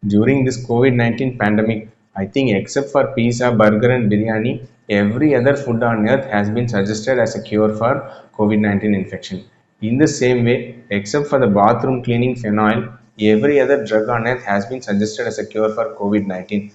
During this COVID-19 pandemic, I think except for pizza, burger, and biryani, every other food on earth has been suggested as a cure for COVID-19 infection. In the same way, except for the bathroom cleaning phenol, every other drug on earth has been suggested as a cure for COVID-19.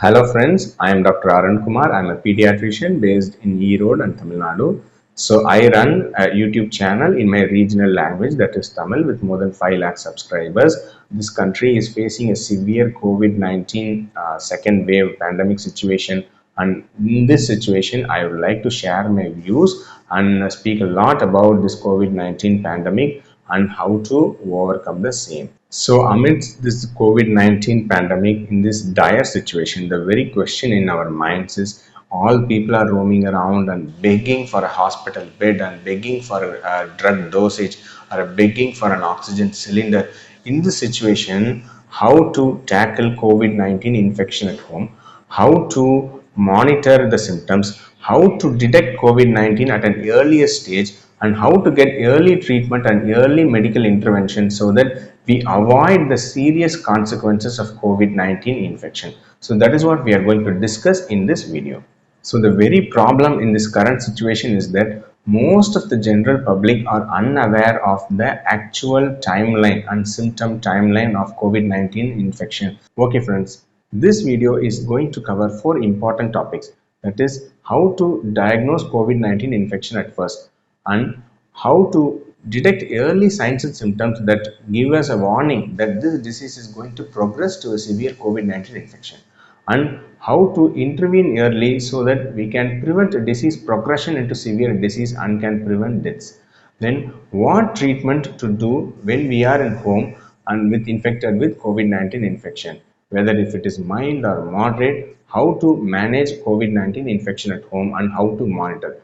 Hello friends, I am Dr. Arun Kumar. I am a pediatrician based in Erode and Tamil Nadu. So I run a YouTube channel in my regional language, that is Tamil, with more than 5 lakh subscribers. This country is facing a severe COVID-19 second wave pandemic situation, and in this situation I would like to share my views and speak a lot about this COVID-19 pandemic and how to overcome the same. So, amidst this COVID 19 pandemic, in this dire situation, the very question in our minds is all people are roaming around and begging for a hospital bed and begging for a drug dosage or begging for an oxygen cylinder. In this situation, how to tackle COVID 19 infection at home, how to monitor the symptoms, how to detect COVID 19 at an earlier stage, and how to get early treatment and early medical intervention so that we avoid the serious consequences of COVID 19 infection. So, that is what we are going to discuss in this video. So, the very problem in this current situation is that most of the general public are unaware of the actual timeline and symptom timeline of COVID 19 infection. Okay, friends, this video is going to cover four important topics, that is, how to diagnose COVID 19 infection at first, and how to detect early signs and symptoms that give us a warning that this disease is going to progress to a severe COVID 19 infection, and how to intervene early so that we can prevent disease progression into severe disease and can prevent deaths. Then, what treatment to do when we are in home and with infected with COVID 19 infection, whether if it is mild or moderate, how to manage COVID 19 infection at home and how to monitor.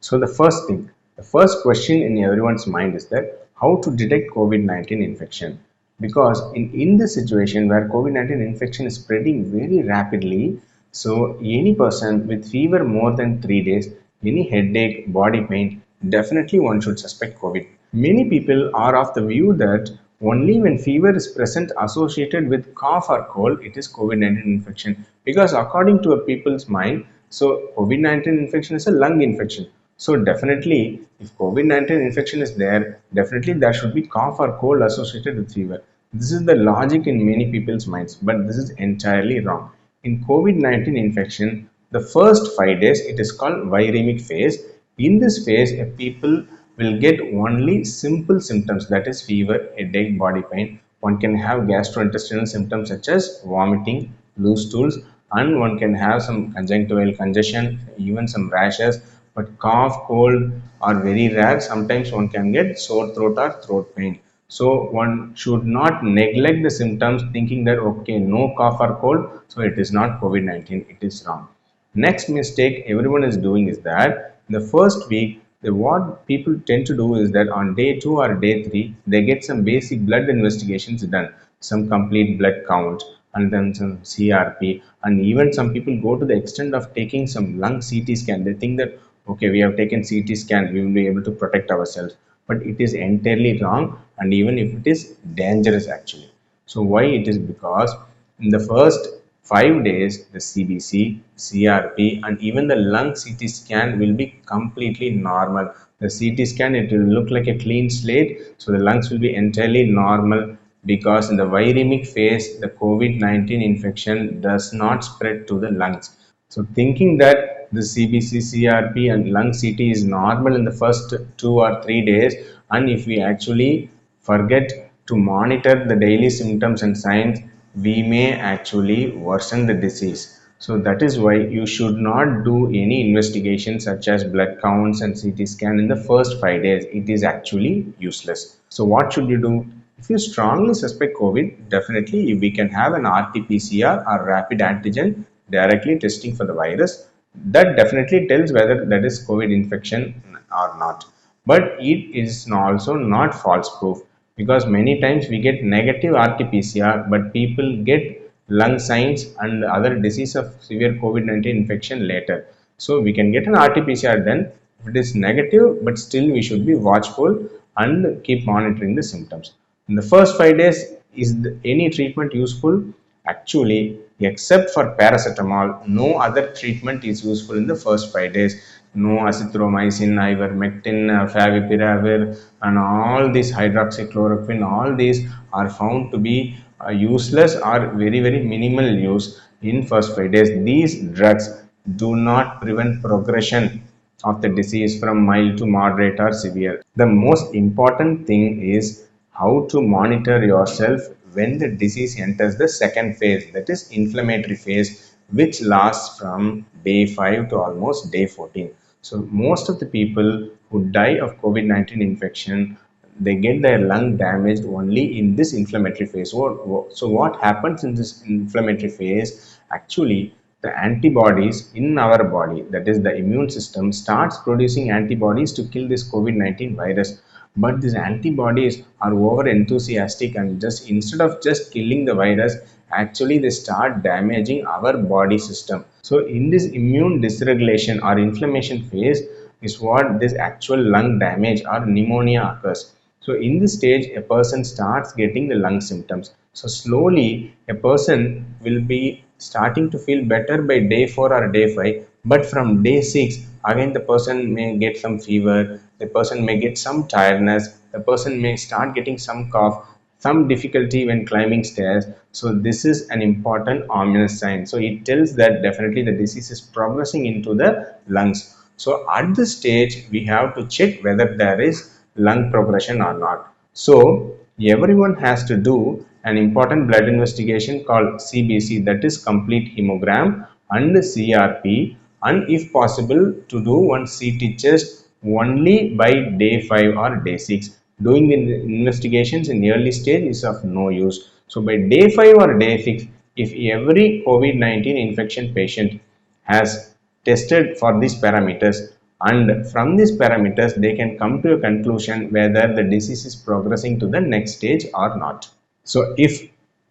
So the first question in everyone's mind is that how to detect COVID-19 infection. Because in this situation where COVID-19 infection is spreading very rapidly, so any person with fever more than 3 days, any headache, body pain, definitely one should suspect COVID. Many people are of the view that only when fever is present associated with cough or cold, it is COVID-19 infection. Because according to a people's mind, so COVID-19 infection is a lung infection. So definitely, if COVID-19 infection is there, definitely there should be cough or cold associated with fever. This is the logic in many people's minds, but this is entirely wrong. In COVID-19 infection, the first 5 days, it is called viremic phase. In this phase, people will get only simple symptoms, that is fever, headache, body pain. One can have gastrointestinal symptoms such as vomiting, loose stools, and one can have some conjunctival congestion, even some rashes. But cough, cold are very rare. Sometimes one can get sore throat or throat pain. So one should not neglect the symptoms thinking that okay, no cough or cold, so it is not COVID-19. It is wrong. Next mistake everyone is doing is that the first week, what people tend to do is that on day 2 or day 3, they get some basic blood investigations done, some complete blood count, and then some CRP, and even some people go to the extent of taking some lung CT scan. They think that okay, we have taken CT scan, we will be able to protect ourselves, but it is entirely wrong, and even if it is dangerous actually. So why it is? Because in the first 5 days, the CBC, CRP, and even the lung CT scan will be completely normal. The CT scan, it will look like a clean slate, so the lungs will be entirely normal because in the viremic phase, the COVID-19 infection does not spread to the lungs. So thinking that the CBC, CRP, and lung CT is normal in the first 2 or 3 days, and if we actually forget to monitor the daily symptoms and signs, we may actually worsen the disease. So that is why you should not do any investigation such as blood counts and CT scan in the first 5 days. It is actually useless. So what should you do? If you strongly suspect COVID, definitely we can have an RT-PCR or rapid antigen directly testing for the virus. That definitely tells whether that is COVID infection or not. But it is also not false proof because many times we get negative RT-PCR, but people get lung signs and other disease of severe COVID-19 infection later. So we can get an RT-PCR then if it is negative, but still we should be watchful and keep monitoring the symptoms. In the first 5 days, is any treatment useful? Actually, except for paracetamol, no other treatment is useful in the first 5 days. No azithromycin, ivermectin, favipiravir, and all these hydroxychloroquine, all these are found to be useless or very minimal use in first 5 days. These drugs do not prevent progression of the disease from mild to moderate or severe. The most important thing is how to monitor yourself when the disease enters the second phase, that is inflammatory phase, which lasts from day 5 to almost day 14. So most of the people who die of COVID-19 infection, they get their lung damaged only in this inflammatory phase. So what happens in this inflammatory phase? Actually, the antibodies in our body, that is the immune system, starts producing antibodies to kill this COVID-19 virus. But these antibodies are over enthusiastic, and just instead of just killing the virus, actually they start damaging our body system. So in this immune dysregulation or inflammation phase is what this actual lung damage or pneumonia occurs. So in this stage, a person starts getting the lung symptoms. So slowly a person will be starting to feel better by day 4 or day 5, but from day 6 again the person may get some fever, the person may get some tiredness, the person may start getting some cough, some difficulty when climbing stairs. So this is an important ominous sign. So it tells that definitely the disease is progressing into the lungs. So at this stage, we have to check whether there is lung progression or not. So everyone has to do an important blood investigation called CBC, that is complete hemogram, and CRP, and if possible to do one CT chest only by day 5 or day 6. Doing the investigations in early stage is of no use. So by day 5 or day 6, if every COVID-19 infection patient has tested for these parameters, and from these parameters they can come to a conclusion whether the disease is progressing to the next stage or not. So if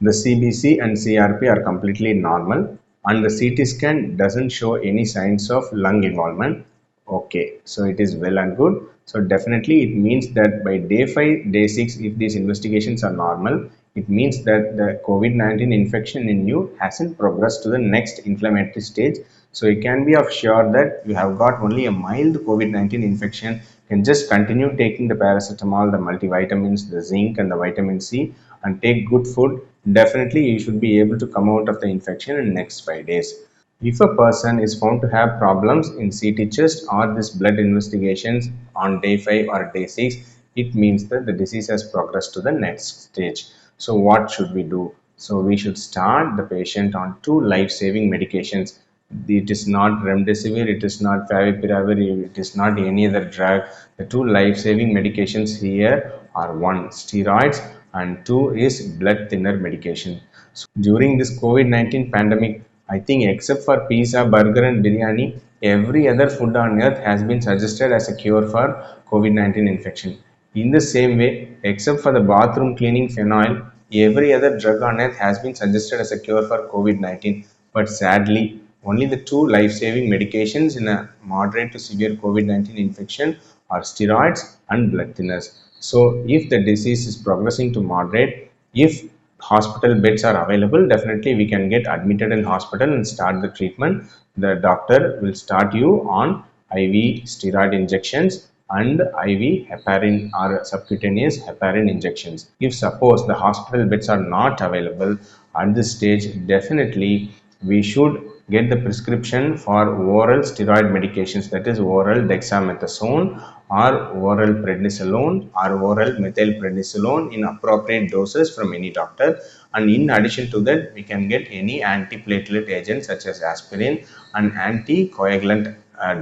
the CBC and CRP are completely normal and the CT scan doesn't show any signs of lung involvement, okay, so it is well and good. So definitely it means that by day 5, day 6, if these investigations are normal, it means that the COVID-19 infection in you hasn't progressed to the next inflammatory stage. So you can be of sure that you have got only a mild COVID-19 infection. You can just continue taking the paracetamol, the multivitamins, the zinc and the vitamin C, and take good food. Definitely you should be able to come out of the infection in next 5 days. If a person is found to have problems in CT chest or this blood investigations on day 5 or day 6, it means that the disease has progressed to the next stage. So what should we do? So we should start the patient on two life-saving medications. It is not remdesivir, it is not favipiravir, it is not any other drug. The two life-saving medications here are one steroids and two is blood thinner medication. So during this COVID-19 pandemic, I think except for pizza, burger and biryani, every other food on earth has been suggested as a cure for COVID-19 infection. In the same way, except for the bathroom cleaning phenol, every other drug on earth has been suggested as a cure for COVID-19. But sadly, only the two life-saving medications in a moderate to severe COVID-19 infection are steroids and blood thinners. So if the disease is progressing to moderate, if hospital beds are available, definitely we can get admitted in hospital and start the treatment. The doctor will start you on IV steroid injections and IV heparin or subcutaneous heparin injections. If suppose the hospital beds are not available at this stage, definitely we should get the prescription for oral steroid medications, that is oral dexamethasone or oral prednisolone or oral methylprednisolone in appropriate doses from any doctor. And in addition to that, we can get any antiplatelet agents such as aspirin and anticoagulant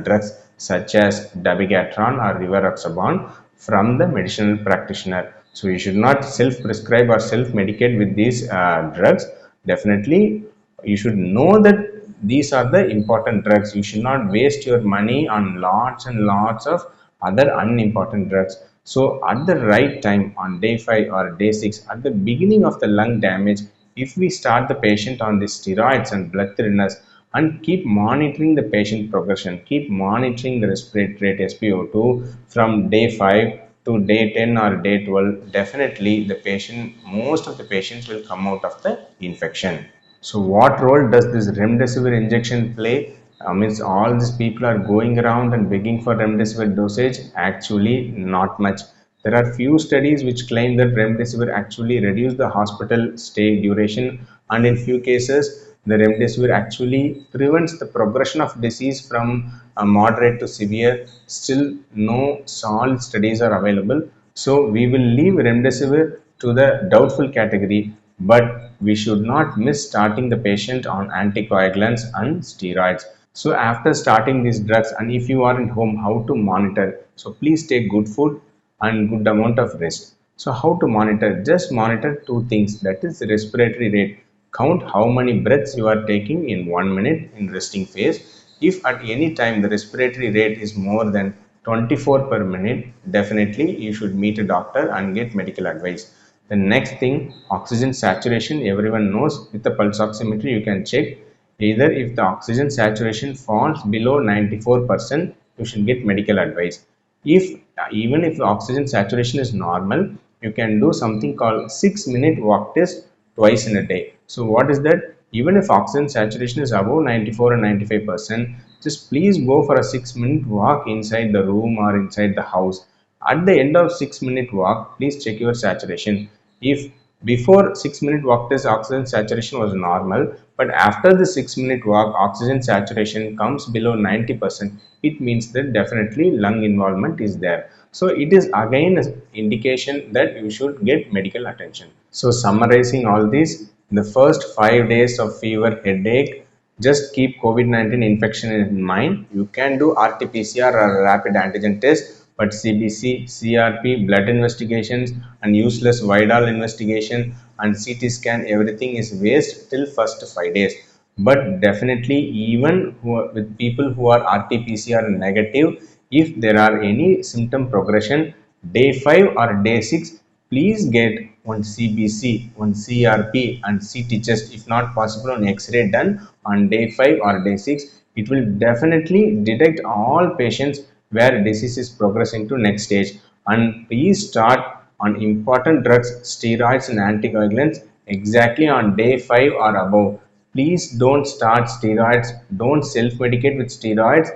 drugs such as dabigatran or rivaroxaban from the medicinal practitioner. So you should not self-prescribe or self-medicate with these drugs. Definitely you should know that these are the important drugs. You should not waste your money on lots and lots of other unimportant drugs. So at the right time on day 5 or day 6, at the beginning of the lung damage, if we start the patient on the steroids and blood thinners, and keep monitoring the patient progression. Keep monitoring the respiratory rate SpO2 from day 5 to day 10 or day 12. Definitely the patient, most of the patients will come out of the infection. So what role does this remdesivir injection play? Means all these people are going around and begging for remdesivir dosage. Actually, not much. There are few studies which claim that remdesivir actually reduce the hospital stay duration, and in few cases, the remdesivir actually prevents the progression of disease from moderate to severe. Still, no solid studies are available. So we will leave remdesivir to the doubtful category, but we should not miss starting the patient on anticoagulants and steroids. So after starting these drugs, and if you are at home, how to monitor? So please take good food and good amount of rest. So how to monitor? Just monitor two things, that is respiratory rate. Count how many breaths you are taking in 1 minute in resting phase. If at any time the respiratory rate is more than 24 per minute, definitely you should meet a doctor and get medical advice. The next thing, oxygen saturation, everyone knows. With the pulse oximeter you can check. Either if the oxygen saturation falls below 94%, you should get medical advice. If even if the oxygen saturation is normal, you can do something called 6-minute walk test twice in a day. So what is that? Even if oxygen saturation is above 94 and 95%, just please go for a 6-minute walk inside the room or inside the house. At the end of 6-minute walk, please check your saturation. If before 6-minute walk test oxygen saturation was normal, but after the 6-minute walk oxygen saturation comes below 90%, it means that definitely lung involvement is there. So it is again an indication that you should get medical attention. So summarizing all this, the first 5 days of fever, headache, just keep COVID-19 infection in mind. You can do RT-PCR or rapid antigen test, but CBC, CRP, blood investigations and useless Vidal investigation and CT scan, everything is waste till first 5 days. But definitely even with people who are RT-PCR negative, if there are any symptom progression, day 5 or day 6, please get one CBC, one CRP and CT chest, if not possible on X-ray done on day 5 or day 6. It will definitely detect all patients where disease is progressing to next stage. And please start on important drugs, steroids and anticoagulants exactly on day 5 or above. Please don't start steroids, don't self-medicate with steroids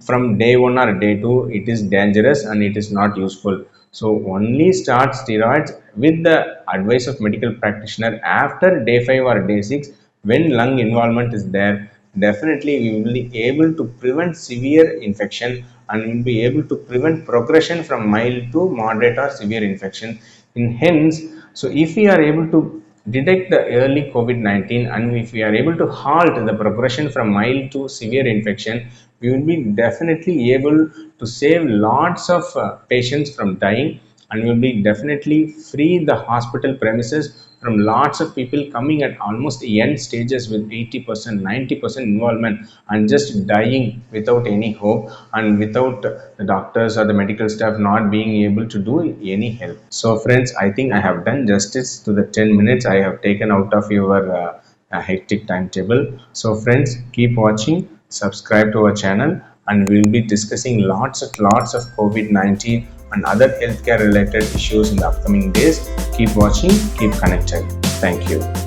from day 1 or day 2. It is dangerous and it is not useful. So only start steroids with the advice of medical practitioner after day 5 or day 6 when lung involvement is there. Definitely we will be able to prevent severe infection and we will be able to prevent progression from mild to moderate or severe infection. In hence, so if we are able to detect the early COVID-19 and if we are able to halt the progression from mild to severe infection, we will be definitely able to save lots of patients from dying, and we will be definitely free the hospital premises from lots of people coming at almost end stages with 80%, 90% involvement and just dying without any hope and without the doctors or the medical staff not being able to do any help. So friends, I think I have done justice to the 10 minutes I have taken out of your hectic timetable. So friends, keep watching, subscribe to our channel, and we will be discussing lots of COVID-19 and other healthcare related issues in the upcoming days. Keep watching, keep connected. Thank you.